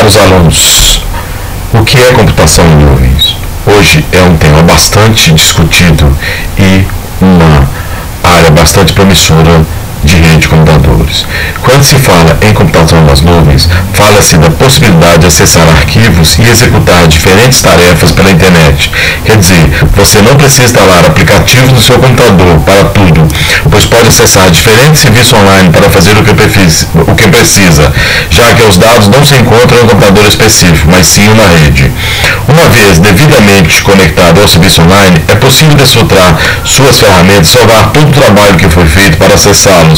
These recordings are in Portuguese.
Caros alunos, o que é computação em nuvens? Hoje é um tema bastante discutido e uma área bastante promissora de rede de computadores. Quando se fala em computação nas nuvens, fala-se da possibilidade de acessar arquivos e executar diferentes tarefas pela internet. Quer dizer, você não precisa instalar aplicativos no seu computador para tudo, pois pode acessar diferentes serviços online para fazer o que precisa, já que os dados não se encontram em um computador específico, mas sim uma rede. Uma vez devidamente conectado ao serviço online, é possível desfrutar suas ferramentas e salvar todo o trabalho que foi feito para acessá-los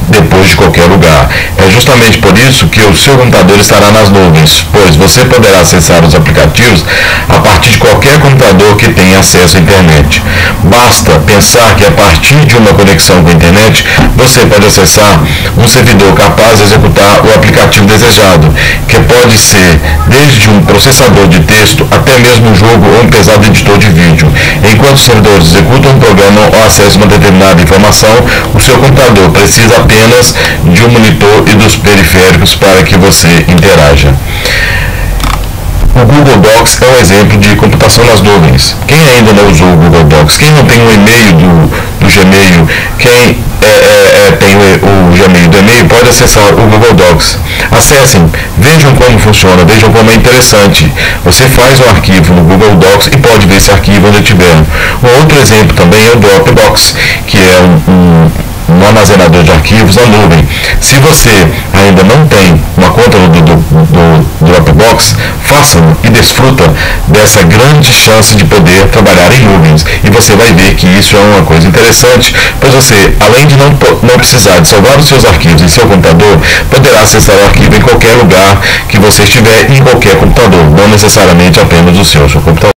depois de qualquer lugar. É justamente por isso que o seu computador estará nas nuvens, pois você poderá acessar os aplicativos a partir de qualquer computador que tenha acesso à internet. Basta pensar que a partir de uma conexão com a internet, você pode acessar um servidor capaz de executar o aplicativo desejado, que pode ser desde um processador de texto até mesmo um jogo ou um pesado editor de vídeo. Enquanto os servidores executam um programa ou acessam uma determinada informação, o seu computador precisa apenas de um monitor e dos periféricos para que você interaja. O Google Docs é um exemplo de computação nas nuvens. Quem ainda não usou o Google Docs, quem não tem um e-mail do Gmail, quem tem o Gmail do e-mail, pode acessar o Google Docs. Acessem, vejam como funciona, vejam como é interessante. Você faz um arquivo no Google Docs e pode ver esse arquivo onde tiver. Um outro exemplo também é o Dropbox, que é um armazenador de arquivos na nuvem. Se você ainda não tem uma conta do Dropbox, faça-no e desfruta dessa grande chance de poder trabalhar em nuvens. E você vai ver que isso é uma coisa interessante, pois você, além de não precisar de salvar os seus arquivos em seu computador, poderá acessar o arquivo em qualquer lugar que você estiver, em qualquer computador, não necessariamente apenas o seu computador.